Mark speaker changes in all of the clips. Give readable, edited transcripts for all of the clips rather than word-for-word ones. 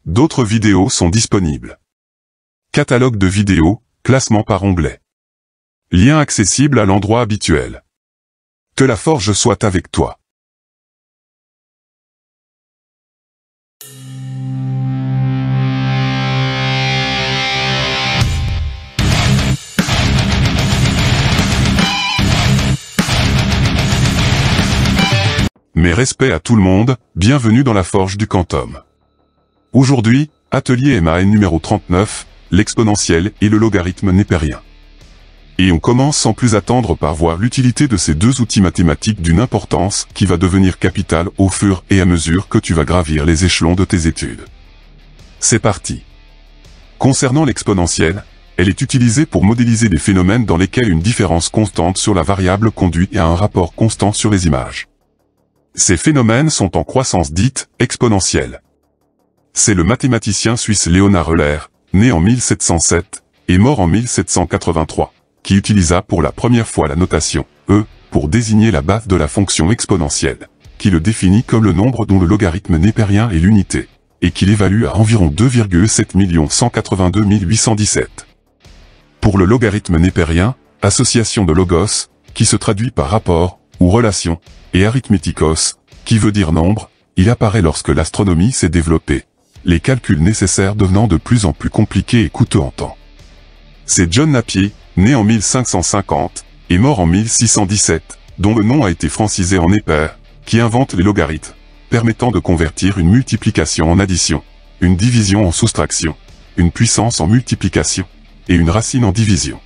Speaker 1: D'autres vidéos sont disponibles. Catalogue de vidéos, classement par onglet. Lien accessible à l'endroit habituel. Que la forge soit avec toi. Mes respects à tout le monde, bienvenue dans la forge du Quantum. Aujourd'hui, atelier MAN numéro 39, l'exponentielle et le logarithme népérien. Et on commence sans plus attendre par voir l'utilité de ces deux outils mathématiques d'une importance qui va devenir capitale au fur et à mesure que tu vas gravir les échelons de tes études. C'est parti. Concernant l'exponentielle, elle est utilisée pour modéliser des phénomènes dans lesquels une différence constante sur la variable conduit à un rapport constant sur les images. Ces phénomènes sont en croissance dite exponentielle. C'est le mathématicien suisse Leonhard Euler, né en 1707 et mort en 1783, qui utilisa pour la première fois la notation E pour désigner la base de la fonction exponentielle, qui le définit comme le nombre dont le logarithme népérien est l'unité, et qu'il évalue à environ 2,7 182 817. Pour le logarithme népérien, association de logos, qui se traduit par rapport ou relation, et arithmétikos, qui veut dire nombre, il apparaît lorsque l'astronomie s'est développée, les calculs nécessaires devenant de plus en plus compliqués et coûteux en temps. C'est John Napier, né en 1550, et mort en 1617, dont le nom a été francisé en Népère, qui invente les logarithmes, permettant de convertir une multiplication en addition, une division en soustraction, une puissance en multiplication, et une racine en division.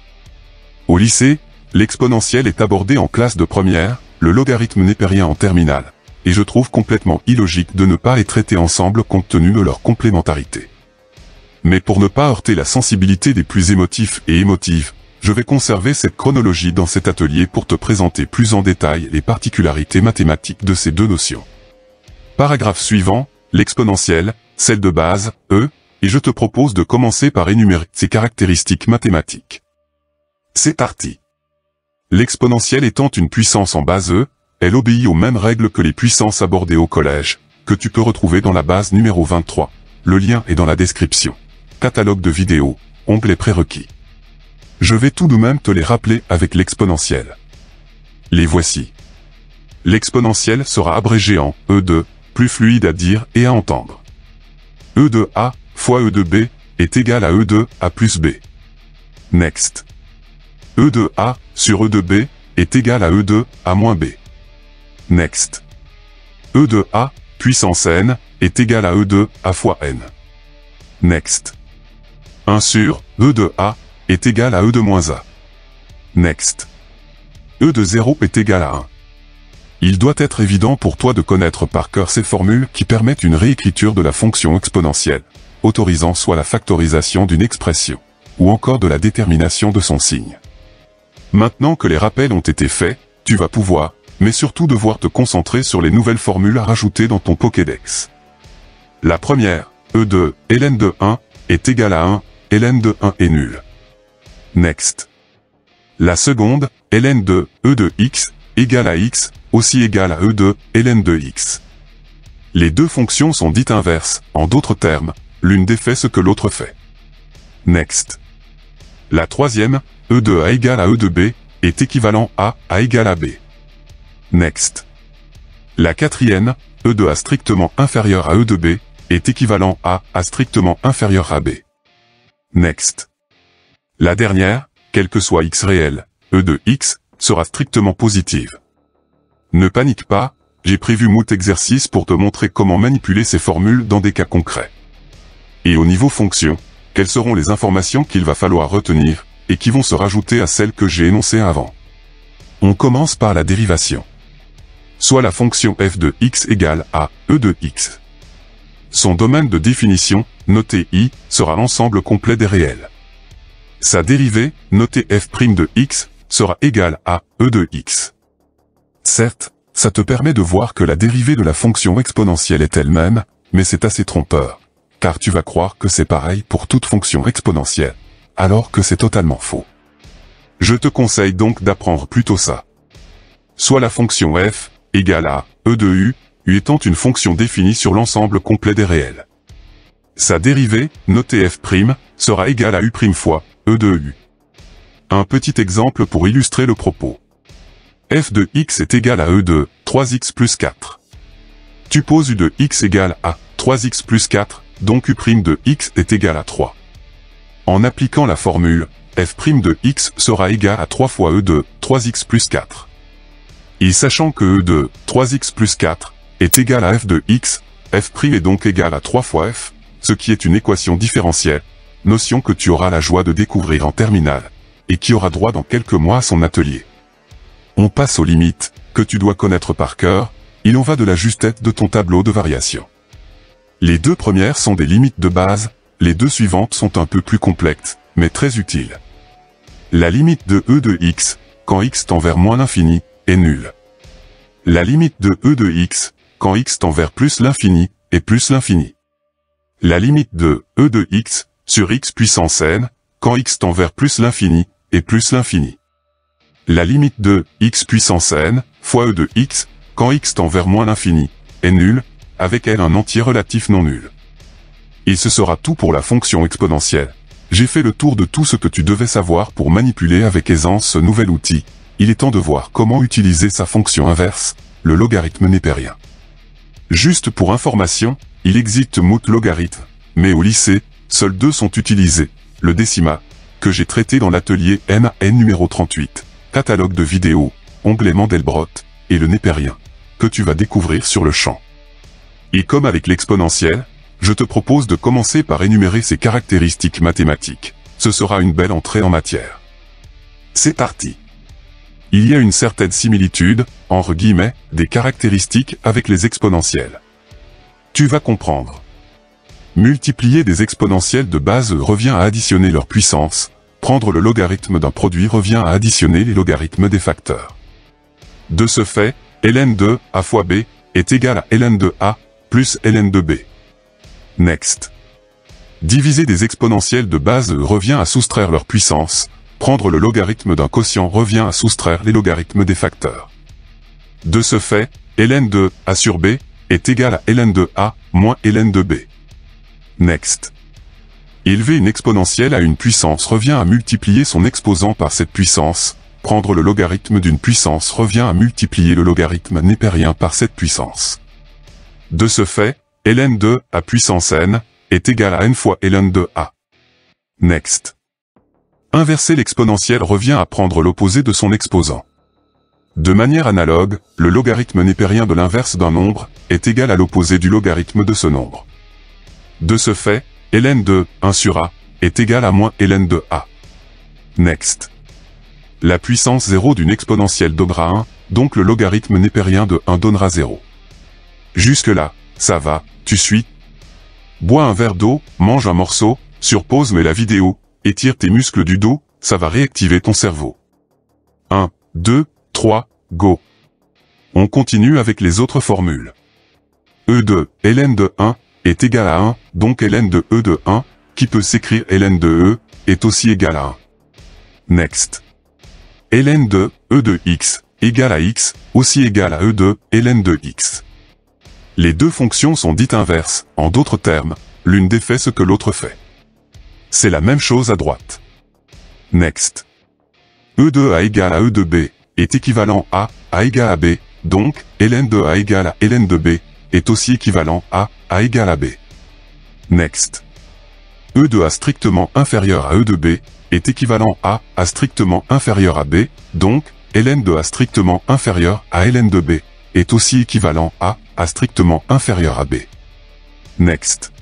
Speaker 1: Au lycée, l'exponentielle est abordée en classe de première, le logarithme népérien en terminale, et je trouve complètement illogique de ne pas les traiter ensemble compte tenu de leur complémentarité. Mais pour ne pas heurter la sensibilité des plus émotifs et émotives, je vais conserver cette chronologie dans cet atelier pour te présenter plus en détail les particularités mathématiques de ces deux notions. Paragraphe suivant, l'exponentielle, celle de base, E, et je te propose de commencer par énumérer ses caractéristiques mathématiques. C'est parti. L'exponentielle étant une puissance en base E, elle obéit aux mêmes règles que les puissances abordées au collège, que tu peux retrouver dans la base numéro 23. Le lien est dans la description. Catalogue de vidéos, onglet prérequis. Je vais tout de même te les rappeler avec l'exponentielle. Les voici. L'exponentielle sera abrégée en E de, plus fluide à dire et à entendre. E de A fois E de B est égal à E de A plus B. Next. E de A sur E de B est égal à E de A moins B. Next. E de A puissance n est égal à E de A fois n. Next. 1 sur E de A est égal à E de moins A. Next. E de 0 est égal à 1. Il doit être évident pour toi de connaître par cœur ces formules qui permettent une réécriture de la fonction exponentielle, autorisant soit la factorisation d'une expression, ou encore de la détermination de son signe. Maintenant que les rappels ont été faits, tu vas pouvoir, mais surtout devoir te concentrer sur les nouvelles formules à rajouter dans ton Pokédex. La première, E de ln de 1, est égal à 1, ln de 1 est nul. Next. La seconde, ln de E de x, égale à x, aussi égale à E de ln de x. Les deux fonctions sont dites inverses, en d'autres termes, l'une défait ce que l'autre fait. Next. La troisième, E de A égale à E de B, est équivalent à égale à B. Next. La quatrième, E de A strictement inférieur à E de B, est équivalent à strictement inférieur à B. Next. La dernière, quel que soit x réel, E de x, sera strictement positive. Ne panique pas, j'ai prévu moult exercices pour te montrer comment manipuler ces formules dans des cas concrets. Et au niveau fonction, quelles seront les informations qu'il va falloir retenir, et qui vont se rajouter à celles que j'ai énoncées avant. On commence par la dérivation. Soit la fonction f de x égale à E de x. Son domaine de définition, noté I, sera l'ensemble complet des réels. Sa dérivée, notée f' de x, sera égale à E de x. Certes, ça te permet de voir que la dérivée de la fonction exponentielle est elle-même, mais c'est assez trompeur, car tu vas croire que c'est pareil pour toute fonction exponentielle, alors que c'est totalement faux. Je te conseille donc d'apprendre plutôt ça. Soit la fonction f égale à E de u, u étant une fonction définie sur l'ensemble complet des réels. Sa dérivée, notée f', sera égale à u' fois e de u. Un petit exemple pour illustrer le propos. F de x est égal à e de 3x plus 4. Tu poses u de x égale à 3x plus 4, donc u' de x est égal à 3. En appliquant la formule, f' de x sera égal à 3 fois e de 3x plus 4. Et sachant que e de 3x plus 4 est égal à f de x, f' est donc égal à 3 fois f, ce qui est une équation différentielle, notion que tu auras la joie de découvrir en terminale, et qui aura droit dans quelques mois à son atelier. On passe aux limites, que tu dois connaître par cœur, il en va de la justesse de ton tableau de variation. Les deux premières sont des limites de base, les deux suivantes sont un peu plus complexes, mais très utiles. La limite de e de x, quand x tend vers moins l'infini, est nulle. La limite de e de x, quand x tend vers plus l'infini, est plus l'infini. La limite de e de x, sur x puissance n, quand x tend vers plus l'infini, est plus l'infini. La limite de x puissance n, fois e de x, quand x tend vers moins l'infini, est nulle, avec elle un entier relatif non nul. Et ce sera tout pour la fonction exponentielle. J'ai fait le tour de tout ce que tu devais savoir pour manipuler avec aisance ce nouvel outil. Il est temps de voir comment utiliser sa fonction inverse, le logarithme népérien. Juste pour information, il existe moult logarithmes, mais au lycée, seuls deux sont utilisés, le décimal, que j'ai traité dans l'atelier NAN numéro 38, catalogue de vidéos, onglet Mandelbrot, et le népérien, que tu vas découvrir sur le champ. Et comme avec l'exponentielle, je te propose de commencer par énumérer ses caractéristiques mathématiques. Ce sera une belle entrée en matière. C'est parti. Il y a une certaine similitude, entre guillemets, des caractéristiques avec les exponentielles. Tu vas comprendre. Multiplier des exponentielles de base revient à additionner leur puissance, prendre le logarithme d'un produit revient à additionner les logarithmes des facteurs. De ce fait, ln de a fois b est égal à ln de a plus ln de b. Next. Diviser des exponentielles de base revient à soustraire leur puissance, prendre le logarithme d'un quotient revient à soustraire les logarithmes des facteurs. De ce fait, ln de a sur b est égal à ln de a moins ln de b. Next. Élever une exponentielle à une puissance revient à multiplier son exposant par cette puissance, prendre le logarithme d'une puissance revient à multiplier le logarithme népérien par cette puissance. De ce fait, ln de a puissance n est égal à n fois ln de a. Next. Inverser l'exponentielle revient à prendre l'opposé de son exposant. De manière analogue, le logarithme népérien de l'inverse d'un nombre est égal à l'opposé du logarithme de ce nombre. De ce fait, ln de 1 sur a est égal à moins ln de a. Next. La puissance 0 d'une exponentielle donnera 1, donc le logarithme népérien de 1 donnera 0. Jusque-là, ça va, tu suis? Bois un verre d'eau, mange un morceau, sur pause mets la vidéo, étire tes muscles du dos, ça va réactiver ton cerveau. 1, 2, 3, go. On continue avec les autres formules. E de ln de 1 est égal à 1, donc ln de e de 1, qui peut s'écrire ln de e, est aussi égal à 1. Next. ln de e de x égale à x, aussi égal à e de ln de x. Les deux fonctions sont dites inverses, en d'autres termes, l'une défait ce que l'autre fait. C'est la même chose à droite. Next. E de a égale à e de b est équivalent à a égale à b, donc ln de a égale à ln de b est aussi équivalent à a égale à b. Next. E de a strictement inférieur à e de b est équivalent à a strictement inférieur à b, donc ln de a strictement inférieur à ln de b est aussi équivalent à a strictement inférieur à b. Next.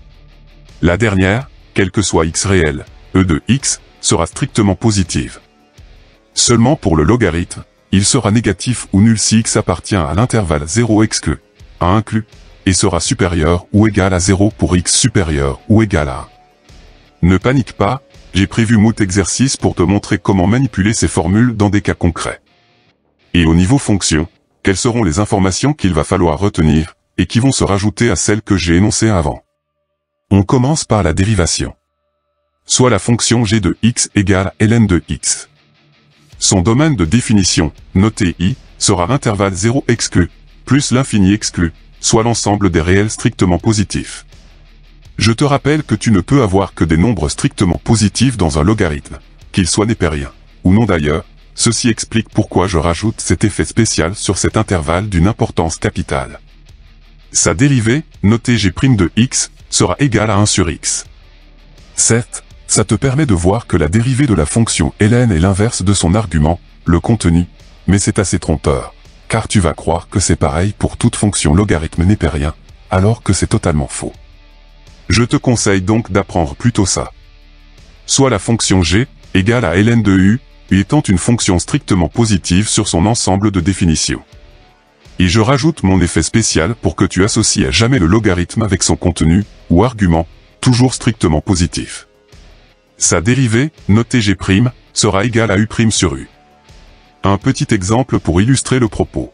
Speaker 1: La dernière, quel que soit x réel, e de x, sera strictement positive. Seulement pour le logarithme, il sera négatif ou nul si x appartient à l'intervalle 0 exclu, a inclus, et sera supérieur ou égal à 0 pour x supérieur ou égal à 1. Ne panique pas, j'ai prévu moult exercices pour te montrer comment manipuler ces formules dans des cas concrets. Et au niveau fonction, quelles seront les informations qu'il va falloir retenir, et qui vont se rajouter à celles que j'ai énoncées avant. On commence par la dérivation. Soit la fonction g de x égale ln de x. Son domaine de définition, noté i, sera l'intervalle 0 exclu, plus l'infini exclu, soit l'ensemble des réels strictement positifs. Je te rappelle que tu ne peux avoir que des nombres strictement positifs dans un logarithme, qu'ils soient népériens, ou non d'ailleurs. Ceci explique pourquoi je rajoute cet effet spécial sur cet intervalle d'une importance capitale. Sa dérivée, notée g' de x, sera égale à 1 sur x. Certes, ça te permet de voir que la dérivée de la fonction ln est l'inverse de son argument, le contenu, mais c'est assez trompeur, car tu vas croire que c'est pareil pour toute fonction logarithme népérien, alors que c'est totalement faux. Je te conseille donc d'apprendre plutôt ça. Soit la fonction g égale à ln de u, étant une fonction strictement positive sur son ensemble de définitions. Et je rajoute mon effet spécial pour que tu associes à jamais le logarithme avec son contenu, ou argument, toujours strictement positif. Sa dérivée, notée g', sera égale à u' sur u. Un petit exemple pour illustrer le propos.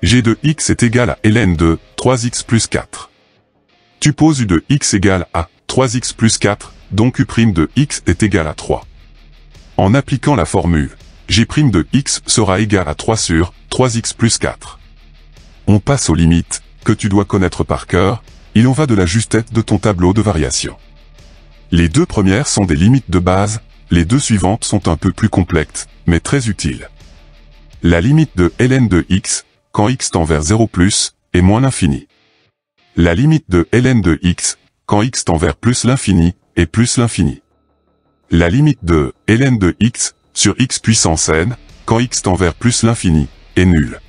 Speaker 1: G de x est égal à ln de 3x plus 4. Tu poses u de x égale à 3x plus 4, donc u' de x est égal à 3. En appliquant la formule, g' de x sera égal à 3 sur 3x plus 4. On passe aux limites, que tu dois connaître par cœur, il en va de la justesse de ton tableau de variation. Les deux premières sont des limites de base, les deux suivantes sont un peu plus complexes, mais très utiles. La limite de ln de x, quand x tend vers 0 plus, est moins l'infini. La limite de ln de x, quand x tend vers plus l'infini, est plus l'infini. La limite de ln de x sur x puissance n, quand x tend vers plus l'infini, est nulle.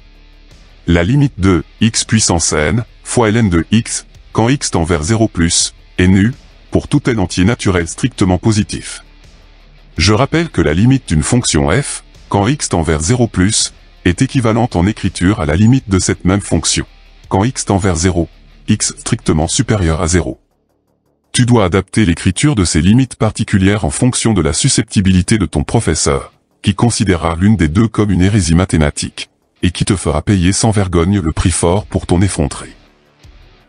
Speaker 1: La limite de x puissance n fois ln de x, quand x tend vers 0 plus, est nulle, pour tout n entier naturel strictement positif. Je rappelle que la limite d'une fonction f, quand x tend vers 0 plus, est équivalente en écriture à la limite de cette même fonction, quand x tend vers 0, x strictement supérieur à 0. Tu dois adapter l'écriture de ces limites particulières en fonction de la susceptibilité de ton professeur, qui considérera l'une des deux comme une hérésie mathématique, et qui te fera payer sans vergogne le prix fort pour ton effronterie.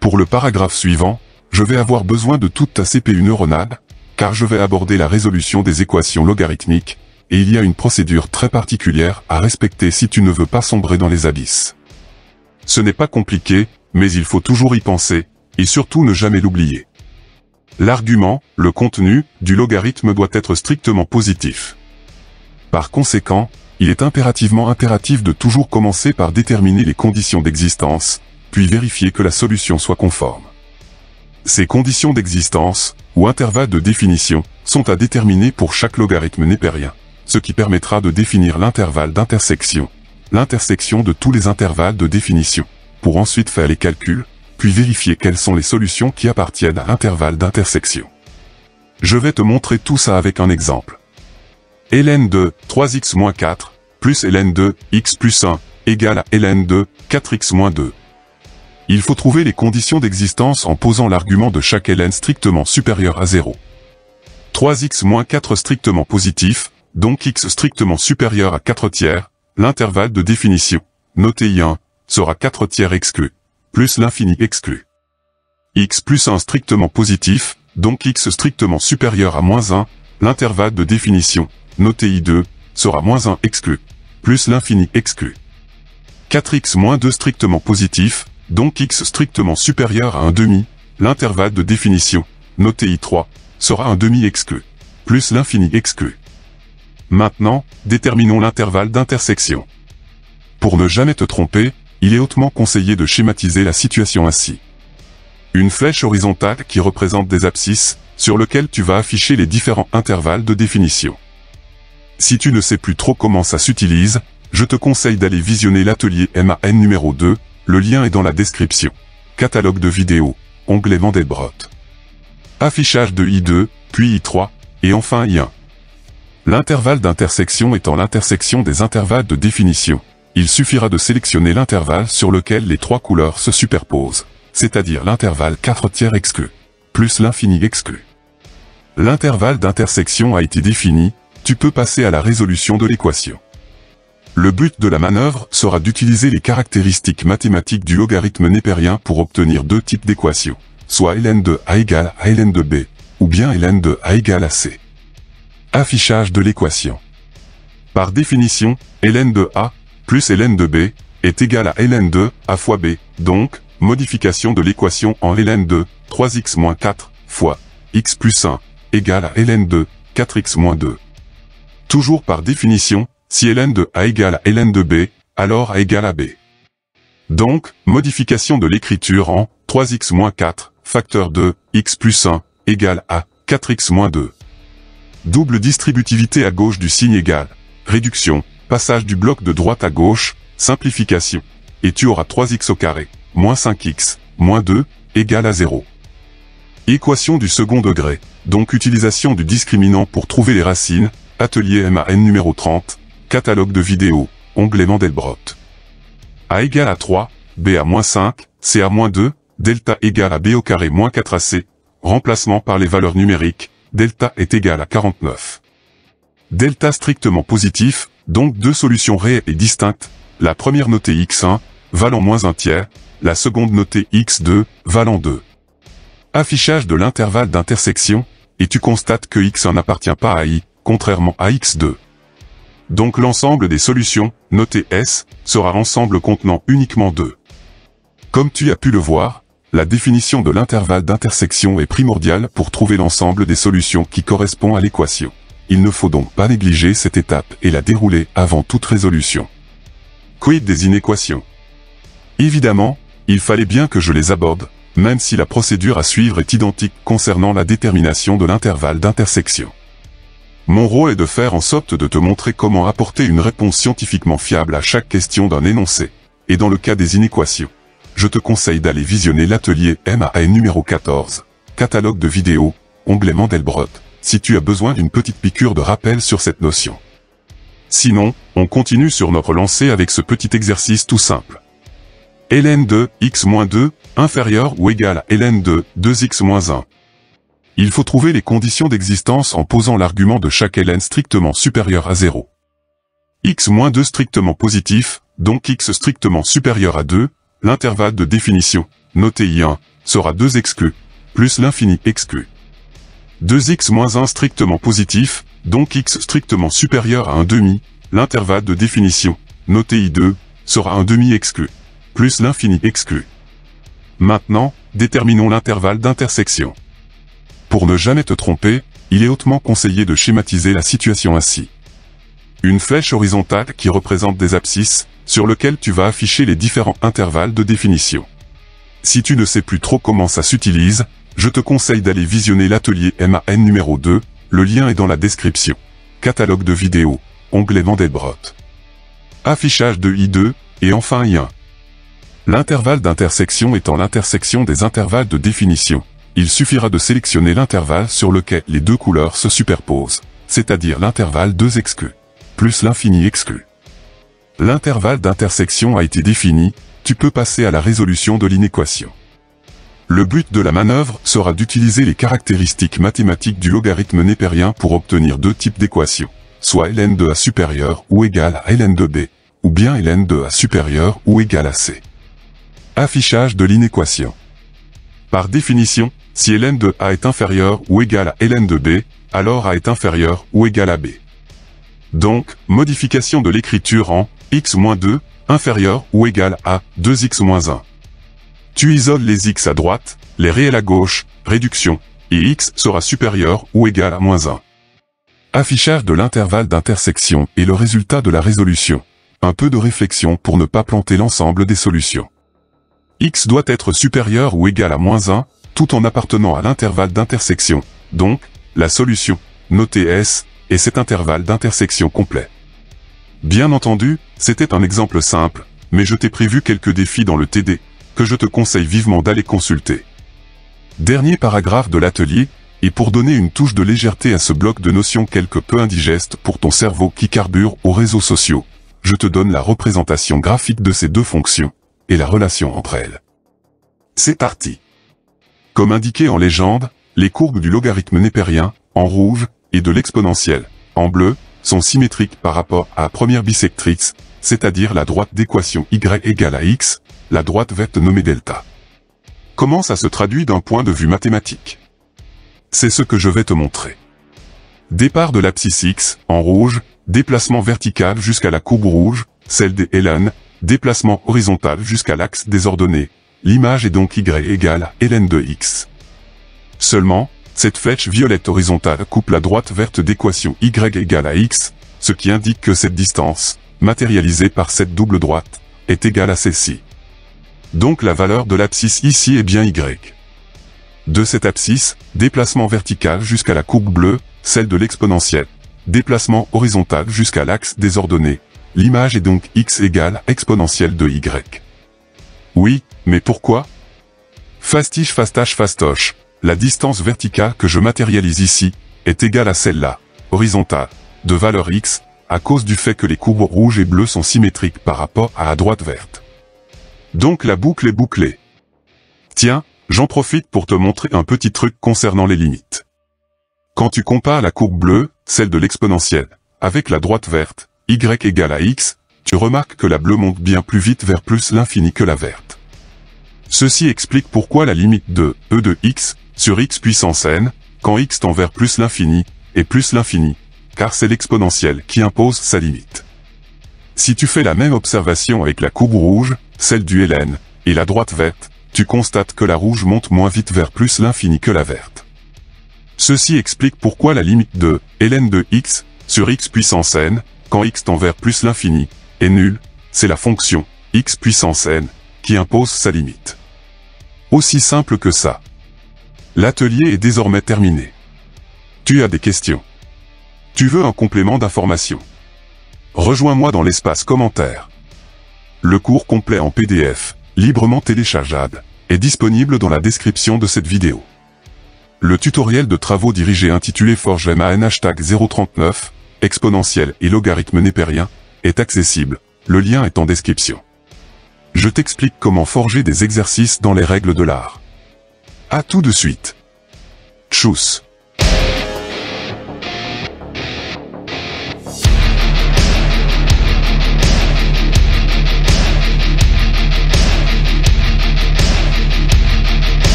Speaker 1: Pour le paragraphe suivant, je vais avoir besoin de toute ta CPU neuronale, car je vais aborder la résolution des équations logarithmiques, et il y a une procédure très particulière à respecter si tu ne veux pas sombrer dans les abysses. Ce n'est pas compliqué, mais il faut toujours y penser, et surtout ne jamais l'oublier. L'argument, le contenu, du logarithme doit être strictement positif. Par conséquent, il est impérativement impératif de toujours commencer par déterminer les conditions d'existence, puis vérifier que la solution soit conforme. Ces conditions d'existence, ou intervalles de définition, sont à déterminer pour chaque logarithme népérien, ce qui permettra de définir l'intervalle d'intersection, l'intersection de tous les intervalles de définition, pour ensuite faire les calculs, puis vérifier quelles sont les solutions qui appartiennent à l'intervalle d'intersection. Je vais te montrer tout ça avec un exemple. ln de 3x-4 plus ln de x plus 1 égale à ln de 4x-2. Il faut trouver les conditions d'existence en posant l'argument de chaque ln strictement supérieur à 0. 3x-4 strictement positif, donc x strictement supérieur à 4 tiers, l'intervalle de définition, noté I1, sera 4 tiers exclu, plus l'infini exclu. X plus 1 strictement positif, donc x strictement supérieur à moins 1, l'intervalle de définition, noté I2, sera moins 1 exclu, plus l'infini exclu. 4x moins 2 strictement positif, donc x strictement supérieur à 1 demi, l'intervalle de définition, noté I3, sera 1 demi exclu, plus l'infini exclu. Maintenant, déterminons l'intervalle d'intersection. Pour ne jamais te tromper, il est hautement conseillé de schématiser la situation ainsi. Une flèche horizontale qui représente des abscisses, sur lequel tu vas afficher les différents intervalles de définition. Si tu ne sais plus trop comment ça s'utilise, je te conseille d'aller visionner l'atelier MAN numéro 2, le lien est dans la description. Catalogue de vidéos, onglet Mandelbrot. Affichage de I2, puis I3, et enfin I1. L'intervalle d'intersection étant l'intersection des intervalles de définition, il suffira de sélectionner l'intervalle sur lequel les trois couleurs se superposent, c'est-à-dire l'intervalle 4 tiers exclu, plus l'infini exclu. L'intervalle d'intersection a été défini, tu peux passer à la résolution de l'équation. Le but de la manœuvre sera d'utiliser les caractéristiques mathématiques du logarithme népérien pour obtenir deux types d'équations, soit ln de a égale à ln de b, ou bien ln de a égale à c. Affichage de l'équation. Par définition, ln de a plus ln de b est égal à ln de a fois b, donc modification de l'équation en ln2, 3x-4 fois x plus 1 égale à ln2, 4x-2. Toujours par définition, si ln de A égale à ln de B, alors A égale à B. Donc, modification de l'écriture en 3x-4, facteur de x plus 1 égale à 4x-2. Double distributivité à gauche du signe égal, réduction, passage du bloc de droite à gauche, simplification. Et tu auras 3x au carré, moins 5x, moins 2, égale à 0. Équation du second degré, donc utilisation du discriminant pour trouver les racines, atelier MAN numéro 30, catalogue de vidéos, onglet Mandelbrot. A égale à 3, B à moins 5, C à moins 2, delta égale à B au carré moins 4AC, remplacement par les valeurs numériques, delta est égal à 49. Delta strictement positif, donc deux solutions réelles et distinctes, la première notée x1, valant moins 1 tiers, la seconde notée x2, valant 2. Affichage de l'intervalle d'intersection, et tu constates que x1 n'appartient pas à i, contrairement à x2. Donc l'ensemble des solutions, notées S, sera ensemble contenant uniquement 2. Comme tu as pu le voir, la définition de l'intervalle d'intersection est primordiale pour trouver l'ensemble des solutions qui correspond à l'équation. Il ne faut donc pas négliger cette étape et la dérouler avant toute résolution. Quid des inéquations? Évidemment, il fallait bien que je les aborde, même si la procédure à suivre est identique concernant la détermination de l'intervalle d'intersection. Mon rôle est de faire en sorte de te montrer comment apporter une réponse scientifiquement fiable à chaque question d'un énoncé, et dans le cas des inéquations, je te conseille d'aller visionner l'atelier MAN numéro 14, catalogue de vidéos, onglet Mandelbrot, si tu as besoin d'une petite piqûre de rappel sur cette notion. Sinon, on continue sur notre lancée avec ce petit exercice tout simple. ln2, x-2, inférieur ou égal à ln2, 2x-1. Il faut trouver les conditions d'existence en posant l'argument de chaque ln strictement supérieur à 0. x-2 strictement positif, donc x strictement supérieur à 2, l'intervalle de définition, noté I1, sera 2 exclu, plus l'infini exclu. 2x-1 strictement positif, donc x strictement supérieur à 1 demi, l'intervalle de définition, noté I2, sera 1 demi exclu, plus l'infini exclu. Maintenant, déterminons l'intervalle d'intersection. Pour ne jamais te tromper, il est hautement conseillé de schématiser la situation ainsi. Une flèche horizontale qui représente des abscisses, sur lequel tu vas afficher les différents intervalles de définition. Si tu ne sais plus trop comment ça s'utilise, je te conseille d'aller visionner l'atelier MAN numéro 2, le lien est dans la description. Catalogue de vidéos, onglet Mandelbrot. Affichage de I2, et enfin I1. L'intervalle d'intersection étant l'intersection des intervalles de définition, il suffira de sélectionner l'intervalle sur lequel les deux couleurs se superposent, c'est-à-dire l'intervalle 2 exclu, plus l'infini exclu. L'intervalle d'intersection a été défini, tu peux passer à la résolution de l'inéquation. Le but de la manœuvre sera d'utiliser les caractéristiques mathématiques du logarithme népérien pour obtenir deux types d'équations, soit ln de A supérieur ou égal à ln de B, ou bien ln de A supérieur ou égal à C. Affichage de l'inéquation. Par définition, si ln de A est inférieur ou égal à ln de B, alors A est inférieur ou égal à B. Donc, modification de l'écriture en x-2, inférieur ou égal à 2x-1. Tu isoles les x à droite, les réels à gauche, réduction, et x sera supérieur ou égal à -1. Affichage de l'intervalle d'intersection et le résultat de la résolution. Un peu de réflexion pour ne pas planter l'ensemble des solutions. X doit être supérieur ou égal à -1, tout en appartenant à l'intervalle d'intersection, donc, la solution, notée S, est cet intervalle d'intersection complet. Bien entendu, c'était un exemple simple, mais je t'ai prévu quelques défis dans le TD, que je te conseille vivement d'aller consulter. Dernier paragraphe de l'atelier, et pour donner une touche de légèreté à ce bloc de notions quelque peu indigeste pour ton cerveau qui carbure aux réseaux sociaux, je te donne la représentation graphique de ces deux fonctions, et la relation entre elles. C'est parti. Comme indiqué en légende, les courbes du logarithme népérien, en rouge, et de l'exponentielle, en bleu, sont symétriques par rapport à la première bisectrice, c'est-à-dire la droite d'équation y égale à x, la droite verte nommée delta. Comment ça se traduit d'un point de vue mathématique? C'est ce que je vais te montrer. Départ de l'abscisse x, en rouge, déplacement vertical jusqu'à la courbe rouge, celle des ln, déplacement horizontal jusqu'à l'axe des ordonnées, l'image est donc y égale ln de x. Seulement, cette flèche violette horizontale coupe la droite verte d'équation y égale à x, ce qui indique que cette distance, matérialisée par cette double droite, est égale à celle-ci. Donc la valeur de l'abscisse ici est bien y. De cette abscisse, déplacement vertical jusqu'à la courbe bleue, celle de l'exponentielle. Déplacement horizontal jusqu'à l'axe des ordonnées. L'image est donc x égale exponentielle de y. Oui, mais pourquoi? Fastiche fastache fastoche. La distance verticale que je matérialise ici, est égale à celle-là, horizontale, de valeur x, à cause du fait que les courbes rouges et bleues sont symétriques par rapport à la droite verte. Donc la boucle est bouclée. Tiens, j'en profite pour te montrer un petit truc concernant les limites. Quand tu compares la courbe bleue, celle de l'exponentielle, avec la droite verte, y égale à x, tu remarques que la bleue monte bien plus vite vers plus l'infini que la verte. Ceci explique pourquoi la limite de e de x sur x puissance n, quand x tend vers plus l'infini, est plus l'infini, car c'est l'exponentielle qui impose sa limite. Si tu fais la même observation avec la courbe rouge, celle du ln, et la droite verte, tu constates que la rouge monte moins vite vers plus l'infini que la verte. Ceci explique pourquoi la limite de ln de x sur x puissance n, quand x tend vers plus l'infini, est nulle, c'est la fonction x puissance n qui impose sa limite. Aussi simple que ça. L'atelier est désormais terminé. Tu as des questions? Tu veux un complément d'information? Rejoins-moi dans l'espace commentaire. Le cours complet en PDF, librement téléchargeable, est disponible dans la description de cette vidéo. Le tutoriel de travaux dirigés intitulé Forge MAN #039, exponentielle et logarithme népérien, est accessible, le lien est en description. Je t'explique comment forger des exercices dans les règles de l'art. À tout de suite. Tchuss.